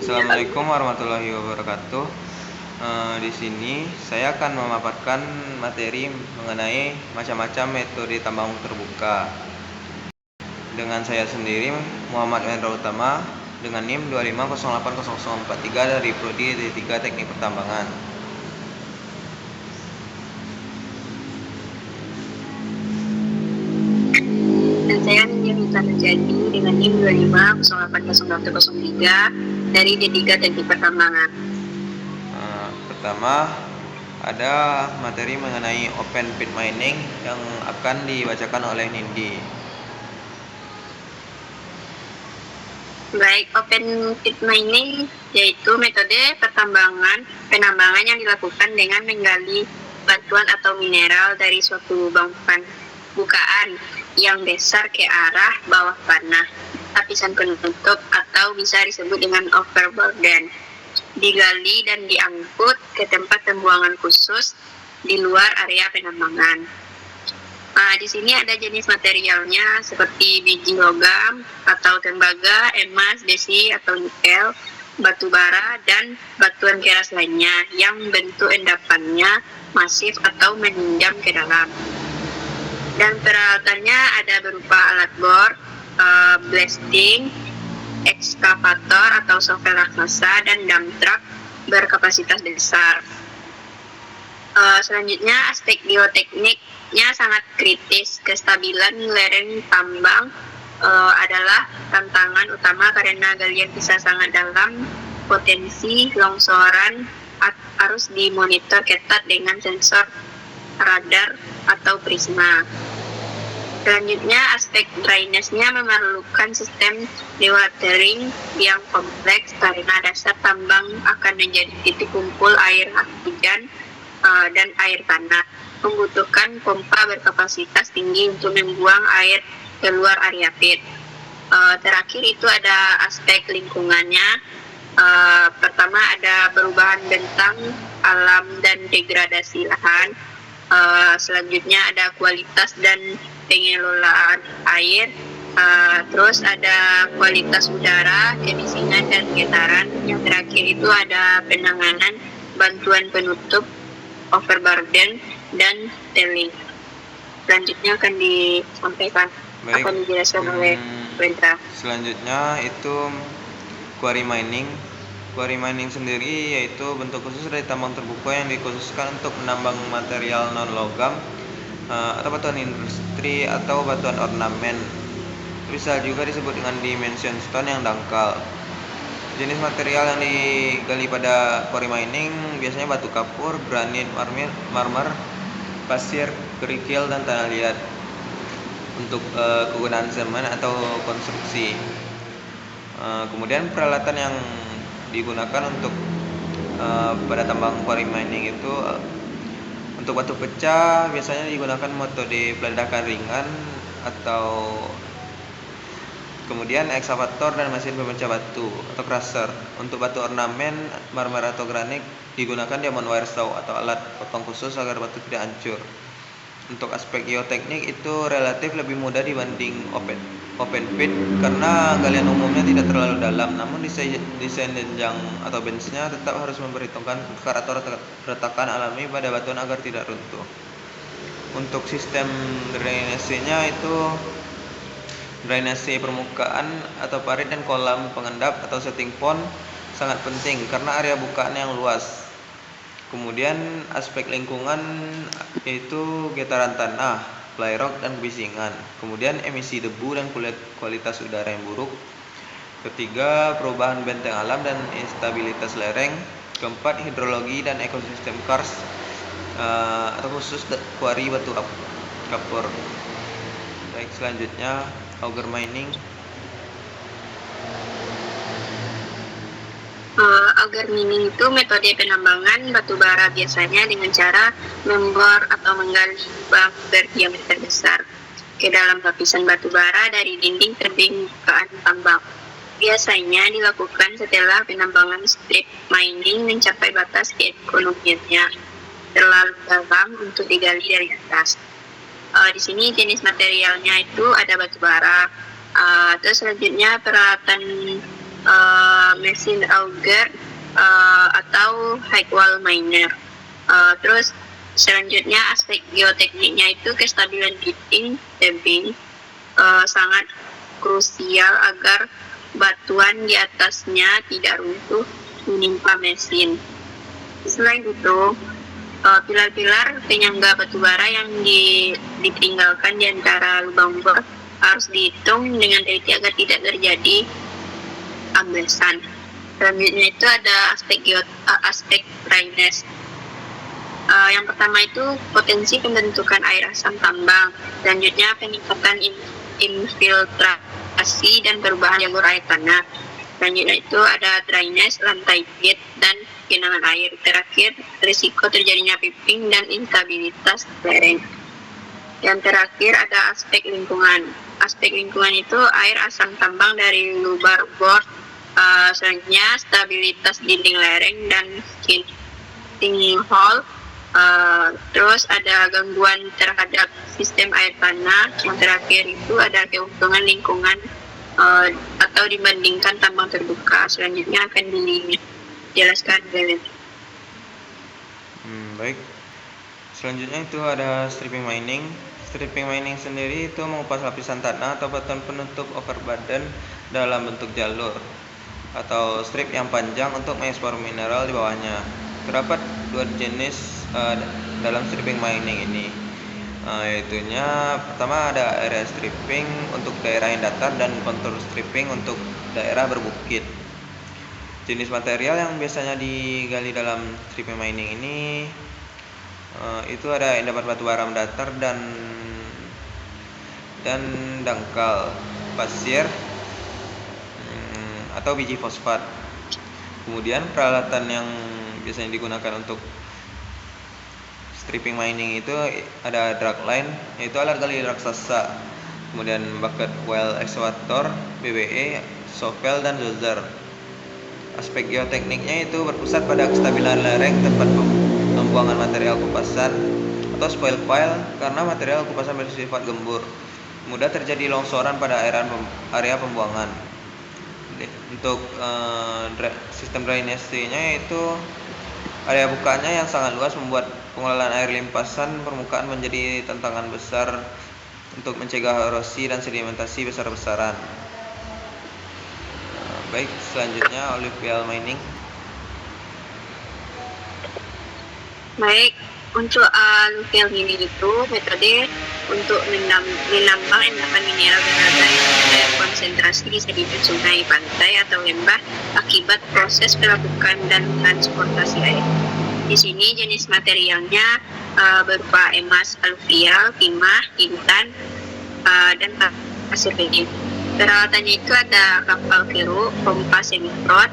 Assalamualaikum warahmatullahi wabarakatuh. Di sini saya akan memaparkan materi mengenai macam-macam metode tambang terbuka. Dengan saya sendiri, Muhammad Wendra Utama, dengan NIM 250800043 dari Prodi D3 Teknik Pertambangan. Dan saya Nindya Menjadi dengan NIM 2508003 dari D3 Teknik Pertambangan. Pertama, ada materi mengenai open pit mining yang akan dibacakan oleh Nindi. Baik, open pit mining yaitu metode penambangan yang dilakukan dengan menggali batuan atau mineral dari suatu lubang bukaan yang besar ke arah bawah tanah, lapisan penutup atau bisa disebut dengan overburden, digali dan diangkut ke tempat pembuangan khusus di luar area penambangan. Di sini ada jenis materialnya seperti biji logam atau tembaga, emas, besi atau nikel, batu bara, dan batuan keras lainnya yang bentuk endapannya masif atau menjam ke dalam. Dan peralatannya ada berupa alat bor, blasting, ekskavator atau shovel raksasa, dan dump truck berkapasitas besar. Selanjutnya aspek geotekniknya sangat kritis. Kestabilan lereng tambang adalah tantangan utama karena galian bisa sangat dalam. Potensi longsoran harus dimonitor ketat dengan sensor radar atau prisma. Selanjutnya aspek drainase-nya memerlukan sistem dewatering yang kompleks karena dasar tambang akan menjadi titik kumpul air hujan dan air tanah, membutuhkan pompa berkapasitas tinggi untuk membuang air keluar area pit. Terakhir itu ada aspek lingkungannya. Pertama ada perubahan bentang alam dan degradasi lahan. Selanjutnya ada kualitas dan pengelolaan air. Terus ada kualitas udara, kemisingan dan getaran. Yang terakhir itu ada penanganan bantuan penutup, overburden, dan tailing. Selanjutnya akan disampaikan. Baik. Akan dijelaskan oleh Wendra. Selanjutnya itu quarry mining. Quarry mining sendiri yaitu bentuk khusus dari tambang terbuka yang dikhususkan untuk menambang material non-logam atau batuan industri atau batuan ornamen. Bisa juga disebut dengan dimension stone yang dangkal. Jenis material yang digali pada quarry mining biasanya batu kapur, granit, marmer, pasir, kerikil, dan tanah liat untuk kegunaan semen atau konstruksi. Kemudian peralatan yang digunakan untuk pada tambang quarry mining itu untuk batu pecah biasanya digunakan metode peledakan ringan atau kemudian ekskavator dan mesin pemecah batu atau crusher. Untuk batu ornamen, marmer atau granit digunakan diamond wire saw atau alat potong khusus agar batu tidak hancur. Untuk aspek geoteknik itu relatif lebih mudah dibanding open pit karena galian umumnya tidak terlalu dalam, namun desain jenjang atau benchnya tetap harus memperhitungkan kekar atau retakan alami pada batuan agar tidak runtuh. Untuk sistem drainasenya itu drainase permukaan atau parit dan kolam pengendap atau setting pond sangat penting karena area bukaan yang luas. Kemudian aspek lingkungan yaitu getaran tanah, fly rock, dan kebisingan. Kemudian emisi debu dan kualitas udara yang buruk. Ketiga, perubahan benteng alam dan instabilitas lereng. Keempat, hidrologi dan ekosistem karst atau khusus quarry batu kapur. Baik, selanjutnya auger mining. Auger mining itu metode penambangan batu bara biasanya dengan cara membor atau menggali lubang berdiameter besar ke dalam lapisan batu bara dari dinding tebing bukaan tambang. Biasanya dilakukan setelah penambangan strip mining mencapai batas keekonomiannya terlalu dalam untuk digali dari atas. Di sini jenis materialnya itu ada batu bara. Terus selanjutnya peralatan mesin auger atau high wall miner. Terus selanjutnya aspek geotekniknya itu kestabilan tebing sangat krusial agar batuan di atasnya tidak runtuh menimpa mesin. Selain itu, pilar-pilar penyangga batubara yang ditinggalkan di antara lubang bor harus dihitung dengan teliti agar tidak terjadi amblesan. Selanjutnya itu ada aspek dryness. Yang pertama itu potensi pembentukan air asam tambang. Selanjutnya peningkatan infiltrasi dan perubahan jalur air tanah. Selanjutnya itu ada dryness, lantai pit, dan genangan air. Terakhir, risiko terjadinya piping dan instabilitas lereng. Yang terakhir ada aspek lingkungan. Aspek lingkungan itu air asam tambang dari lubar bor. Selanjutnya stabilitas dinding lereng dan sinking hole. Terus ada gangguan terhadap sistem air tanah. Yang terakhir itu ada keuntungan lingkungan atau dibandingkan tambang terbuka. Selanjutnya akan dijelaskan Belen. Baik. Selanjutnya itu ada stripping mining. Stripping mining sendiri itu mengupas lapisan tanah atau batuan penutup overburden dalam bentuk jalur atau strip yang panjang untuk mengekspor mineral di bawahnya. Terdapat dua jenis dalam stripping mining ini. Yaitunya pertama ada area stripping untuk daerah yang datar dan contour stripping untuk daerah berbukit. Jenis material yang biasanya digali dalam stripping mining ini itu ada endapan batu bara datar dan dangkal, pasir atau biji fosfat. Kemudian peralatan yang biasanya digunakan untuk stripping mining itu ada dragline, yaitu alat gali raksasa, kemudian bucket well excavator, BBE, shovel, dan dozer. Aspek geotekniknya itu berpusat pada kestabilan lereng tempat pembuangan material kupasan atau spoil pile karena material kupasan bersifat gembur. Mudah terjadi longsoran pada area pembuangan. Untuk sistem drainase-nya itu area bukanya yang sangat luas membuat pengelolaan air limpasan permukaan menjadi tantangan besar untuk mencegah erosi dan sedimentasi besar-besaran. Baik, selanjutnya alluvial mining. Baik, untuk alluvial mining itu metode untuk menambang endapan mineral berada air konsentrasi di sedimen sungai, pantai, atau lembah akibat proses pelabukan dan transportasi air. Di sini jenis materialnya berupa emas aluvial, timah, intan, dan pasir bening. Peralatannya itu ada kapal keru, pompa semiprot,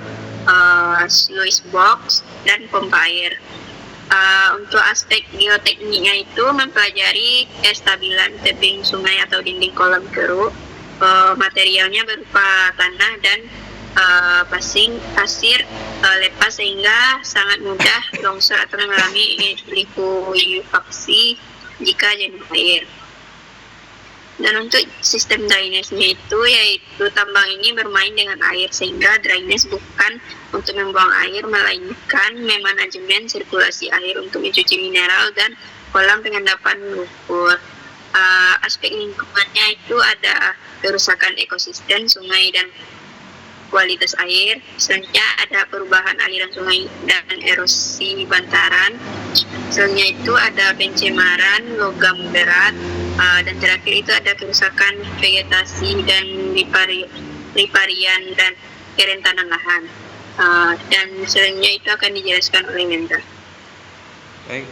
sluice box, dan pompa air. Untuk aspek geotekniknya itu mempelajari kestabilan tebing sungai atau dinding kolam keru. Materialnya berupa tanah dan pasir lepas sehingga sangat mudah longsor atau mengalami likuifaksi jika jenuh air. Dan untuk sistem drainase-nya itu yaitu tambang ini bermain dengan air sehingga drainase bukan untuk membuang air melainkan memanajemen sirkulasi air untuk mencuci mineral dan kolam pengendapan lumpur. Aspek lingkungannya itu ada kerusakan ekosistem sungai dan kualitas air. Selanjutnya ada perubahan aliran sungai dan erosi bantaran. Selanjutnya itu ada pencemaran logam berat. Dan terakhir itu ada kerusakan vegetasi dan riparian dan kerentanan lahan. Dan selanjutnya itu akan dijelaskan oleh Mendra. Baik,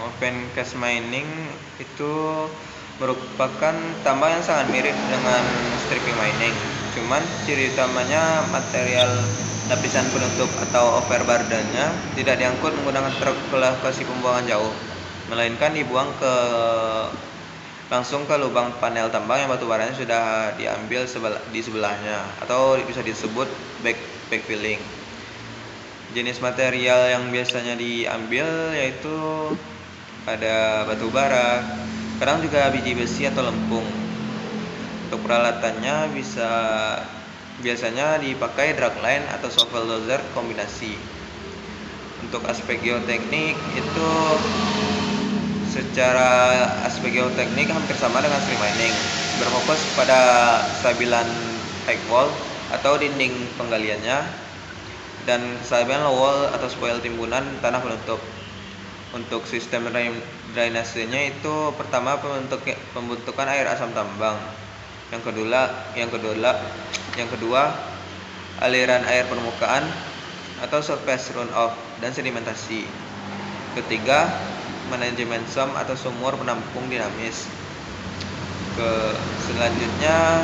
open cast mining itu merupakan tambang yang sangat mirip dengan stripping mining. Cuman ciri utamanya material lapisan penutup atau overburden-nya tidak diangkut menggunakan truk ke lokasi pembuangan jauh, melainkan dibuang langsung ke lubang panel tambang yang batu baranya sudah diambil di sebelahnya, atau bisa disebut backfilling. Jenis material yang biasanya diambil yaitu ada batu bara, kadang juga biji besi atau lempung. Untuk peralatannya bisa Biasanya dipakai dragline atau shovel dozer kombinasi. Untuk aspek geoteknik itu secara aspek geoteknik hampir sama dengan stream mining, berfokus pada stabilan high wall atau dinding penggaliannya dan kesabaran low wall atau spoil timbunan tanah penutup. Untuk sistem drainasenya itu pertama pembentukan air asam tambang, yang kedua aliran air permukaan atau surface runoff dan sedimentasi. Ketiga, manajemen sump atau sumur penampung dinamis. Selanjutnya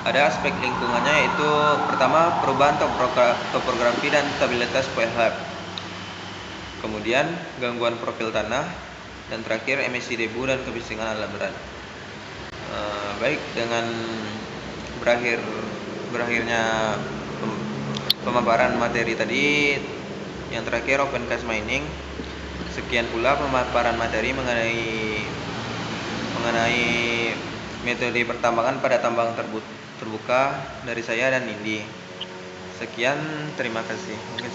ada aspek lingkungannya, yaitu pertama perubahan topografi dan stabilitas pH. Kemudian gangguan profil tanah, dan terakhir emisi debu dan kebisingan alam berat. Baik, dengan berakhirnya pemaparan materi tadi, yang terakhir open cast mining. Sekian pula pemaparan materi mengenai metode pertambangan pada tambang terbuka dari saya dan Nindi. Sekian, terima kasih. Mungkin